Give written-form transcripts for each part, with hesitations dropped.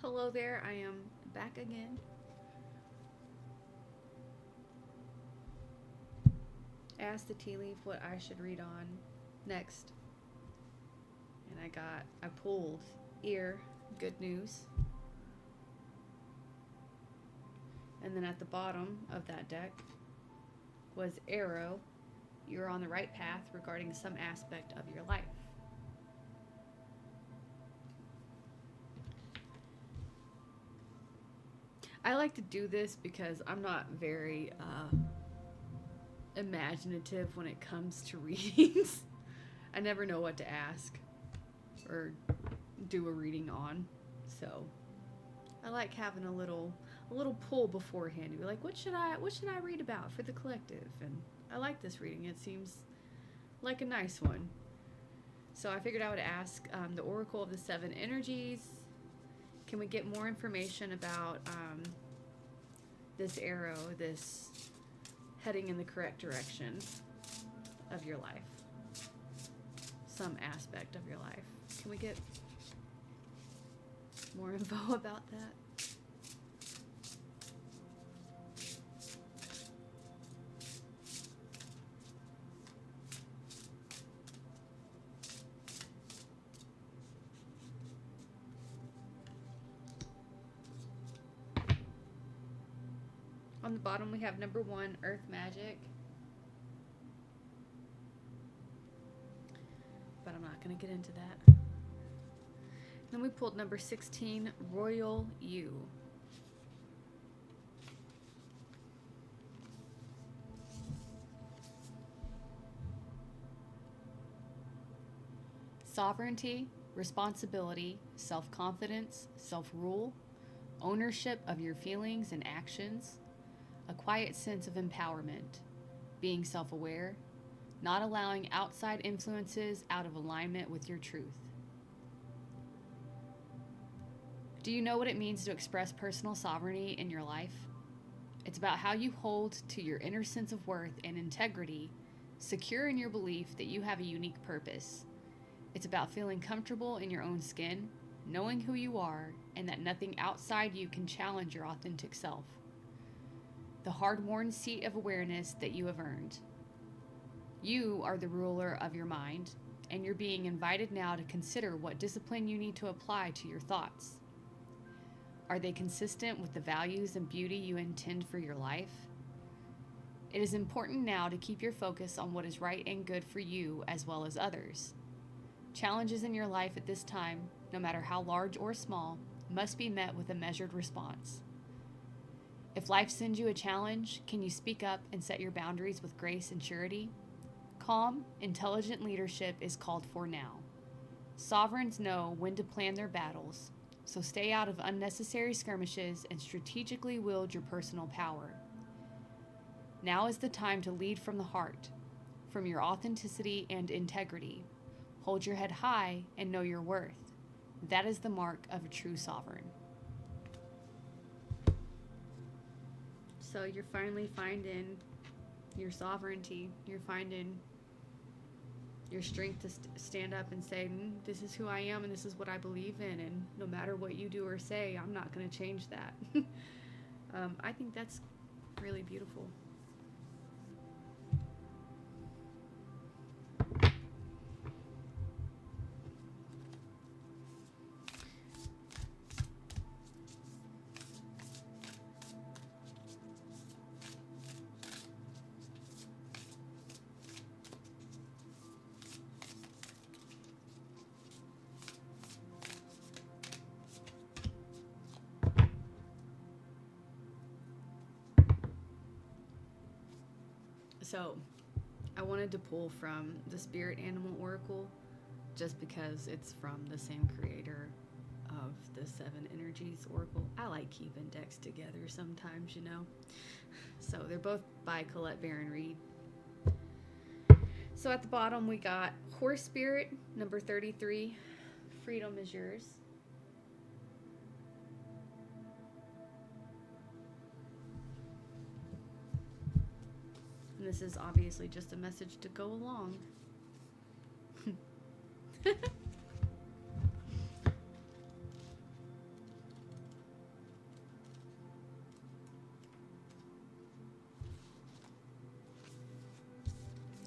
Hello there, I am back again. Asked the tea leaf what I should read on next. And I pulled ear, good news. And then at the bottom of that deck was arrow, you're on the right path regarding some aspect of your life. I like to do this because I'm not very imaginative when it comes to readings. I never know what to ask or do a reading on, so I like having a little pull beforehand to be like, what should I read about for the collective? And I like this reading. It seems like a nice one. So I figured I would ask the Oracle of the Seven Energies. Can we get more information about this arrow, this heading in the correct direction of your life? Some aspect of your life. Can we get more info about that? On the bottom we have number 1, Earth Magic. But I'm not going to get into that. Then we pulled number 16, Royal You. Sovereignty, responsibility, self-confidence, self-rule, ownership of your feelings and actions, a quiet sense of empowerment, being self-aware, not allowing outside influences out of alignment with your truth. Do you know what it means to express personal sovereignty in your life? It's about how you hold to your inner sense of worth and integrity, secure in your belief that you have a unique purpose. It's about feeling comfortable in your own skin, knowing who you are, and that nothing outside you can challenge your authentic self. The hard-worn seat of awareness that you have earned. You are the ruler of your mind, and you're being invited now to consider what discipline you need to apply to your thoughts. Are they consistent with the values and beauty you intend for your life? It is important now to keep your focus on what is right and good for you as well as others. Challenges in your life at this time, no matter how large or small, must be met with a measured response. If life sends you a challenge, can you speak up and set your boundaries with grace and surety? Calm, intelligent leadership is called for now. Sovereigns know when to plan their battles, so stay out of unnecessary skirmishes and strategically wield your personal power. Now is the time to lead from the heart, from your authenticity and integrity. Hold your head high and know your worth. That is the mark of a true sovereign. So you're finally finding your sovereignty. You're finding your strength to stand up and say, this is who I am and this is what I believe in, and no matter what you do or say, I'm not going to change that. I think that's really beautiful. So I wanted to pull from the Spirit Animal Oracle just because it's from the same creator of the Seven Energies Oracle. I like keeping decks together sometimes, you know. So they're both by Colette Baron Reed. So at the bottom we got Horse Spirit, number 33, Freedom is Yours. And this is obviously just a message to go along.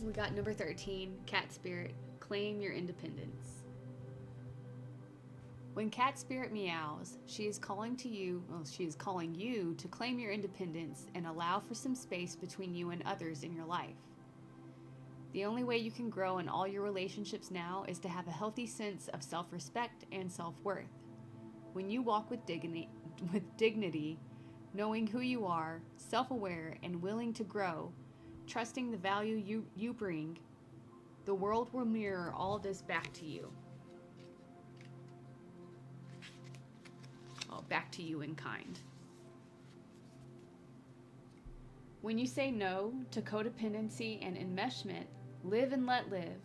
We got number 13, Cat Spirit, claim your independence. When Cat Spirit meows, she is calling you to claim your independence and allow for some space between you and others in your life. The only way you can grow in all your relationships now is to have a healthy sense of self-respect and self-worth. When you walk with dignity, knowing who you are, self-aware, and willing to grow, trusting the value you bring, the world will mirror all this back to you. Back to you in kind. When you say no to codependency and enmeshment, live and let live,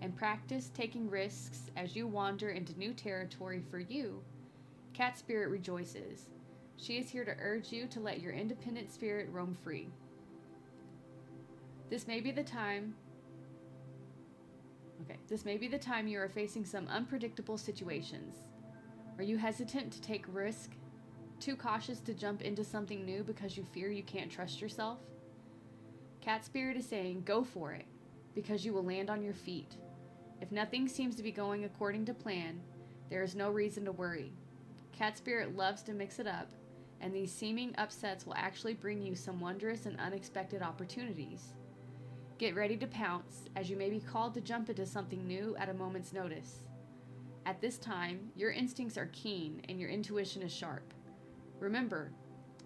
and practice taking risks as you wander into new territory for you, Cat Spirit rejoices. She is here to urge you to let your independent spirit roam free. This may be the time you are facing some unpredictable situations. Are you hesitant to take risk? Too cautious to jump into something new because you fear you can't trust yourself? Cat Spirit is saying, go for it, because you will land on your feet. If nothing seems to be going according to plan, there is no reason to worry. Cat Spirit loves to mix it up, and these seeming upsets will actually bring you some wondrous and unexpected opportunities. Get ready to pounce, as you may be called to jump into something new at a moment's notice. At this time, your instincts are keen and your intuition is sharp. Remember,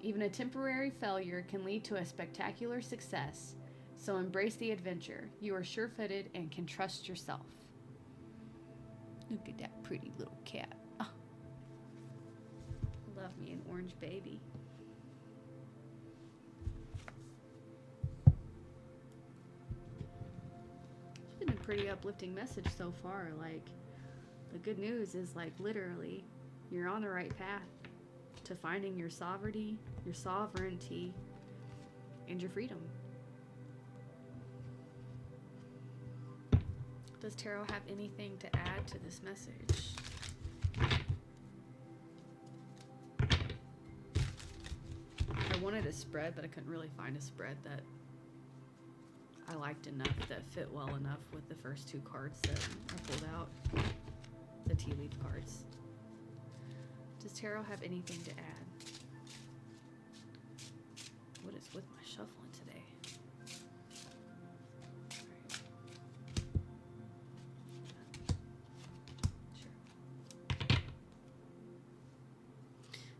even a temporary failure can lead to a spectacular success, so embrace the adventure. You are sure-footed and can trust yourself. Look at that pretty little cat. Oh. Love me an orange baby. It's been a pretty uplifting message so far. The good news is, literally, you're on the right path to finding your sovereignty, and your freedom. Does Tarot have anything to add to this message? I wanted a spread, but I couldn't really find a spread that I liked enough, that fit well enough with the first two cards that I pulled out. The tea leaf cards. Does Tarot have anything to add? What is with my shuffling today? Sure.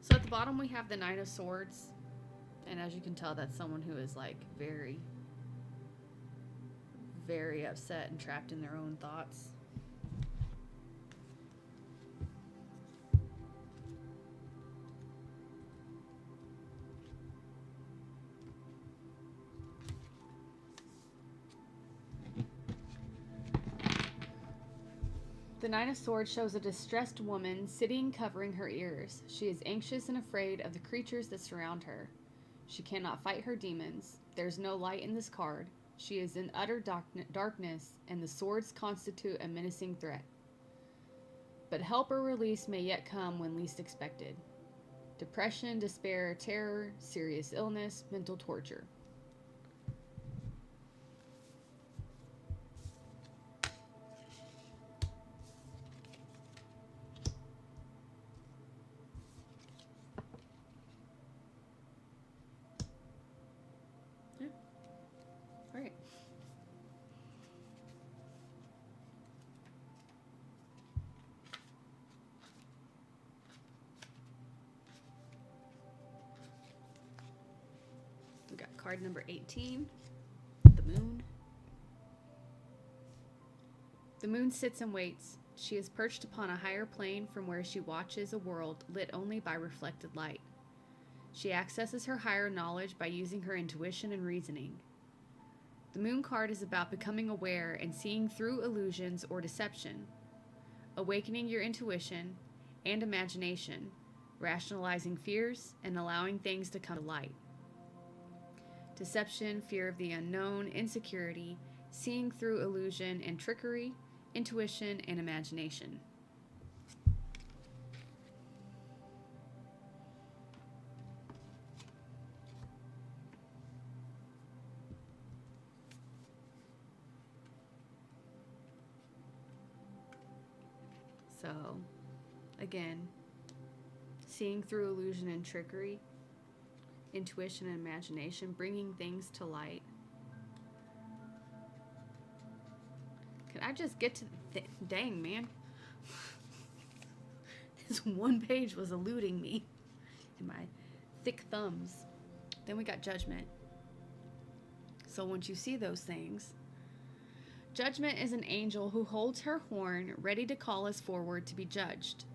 So at the bottom we have the Nine of Swords, and as you can tell, that's someone who is very, very upset and trapped in their own thoughts. The Nine of Swords shows a distressed woman sitting covering her ears. She is anxious and afraid of the creatures that surround her. She cannot fight her demons. There's no light in this card. She is in utter darkness, and the swords constitute a menacing threat. But help or release may yet come when least expected. Depression, despair, terror, serious illness, mental torture. Right. We got card number 18, the moon. The moon sits and waits. She is perched upon a higher plane from where she watches a world lit only by reflected light. She accesses her higher knowledge by using her intuition and reasoning. The moon card is about becoming aware and seeing through illusions or deception, awakening your intuition and imagination, rationalizing fears, and allowing things to come to light. Deception, fear of the unknown, insecurity, seeing through illusion and trickery, intuition, and imagination. So, again, seeing through illusion and trickery, intuition and imagination, bringing things to light. Could I just get to the dang, man. This one page was eluding me and my thick thumbs. Then we got judgment. So once you see those things, judgment is an angel who holds her horn ready to call us forward to be judged.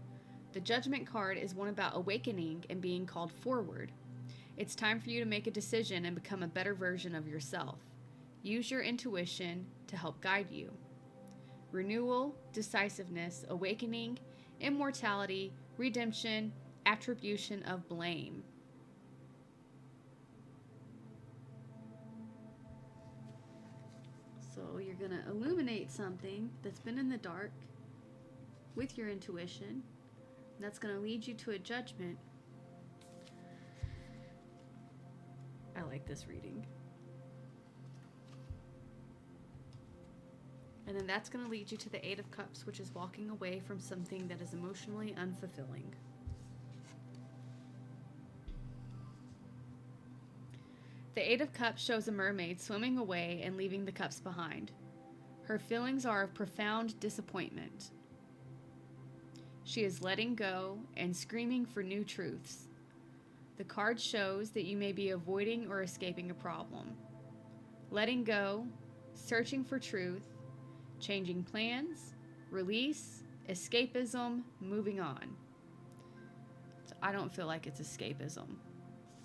The judgment card is one about awakening and being called forward. It's time for you to make a decision and become a better version of yourself. Use your intuition to help guide you. Renewal, decisiveness, awakening, immortality, redemption, attribution of blame. So you're going to illuminate something that's been in the dark with your intuition. That's going to lead you to a judgment. I like this reading. And then that's going to lead you to the Eight of Cups, which is walking away from something that is emotionally unfulfilling. The Eight of Cups shows a mermaid swimming away and leaving the cups behind. Her feelings are of profound disappointment. She is letting go and screaming for new truths. The card shows that you may be avoiding or escaping a problem. Letting go, searching for truth, changing plans, release, escapism, moving on. So I don't feel like it's escapism.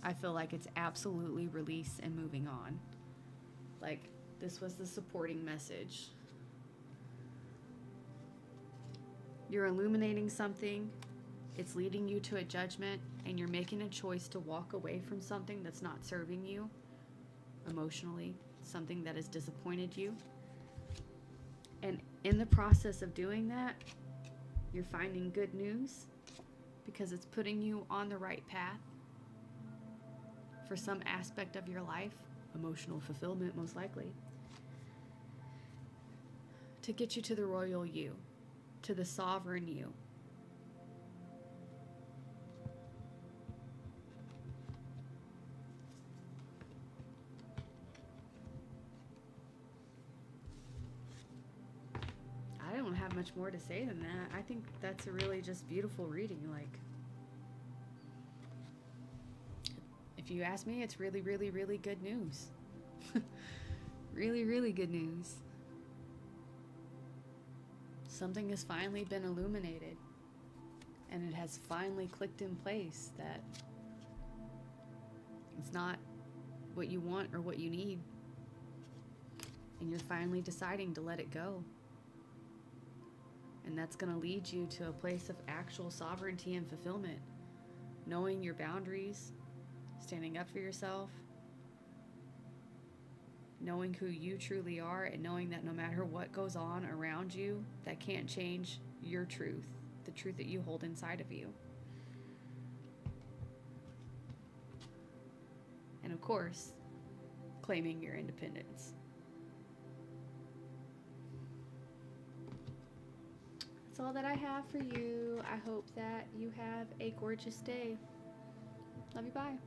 I feel like it's absolutely release and moving on. Like, this was the supporting message. You're illuminating something, it's leading you to a judgment, and you're making a choice to walk away from something that's not serving you emotionally, something that has disappointed you. And in the process of doing that, you're finding good news because it's putting you on the right path for some aspect of your life, emotional fulfillment most likely, to get you to the royal you, to the sovereign you. I don't have much more to say than that. I think that's a really just beautiful reading. Like, if you ask me, it's really, really, really good news. Really, really good news. Something has finally been illuminated, and it has finally clicked in place that it's not what you want or what you need, and you're finally deciding to let it go. And that's going to lead you to a place of actual sovereignty and fulfillment, knowing your boundaries, standing up for yourself, knowing who you truly are, and knowing that no matter what goes on around you, that can't change your truth, the truth that you hold inside of you. And of course, claiming your independence. That's all that I have for you. I hope that you have a gorgeous day. Love you, bye.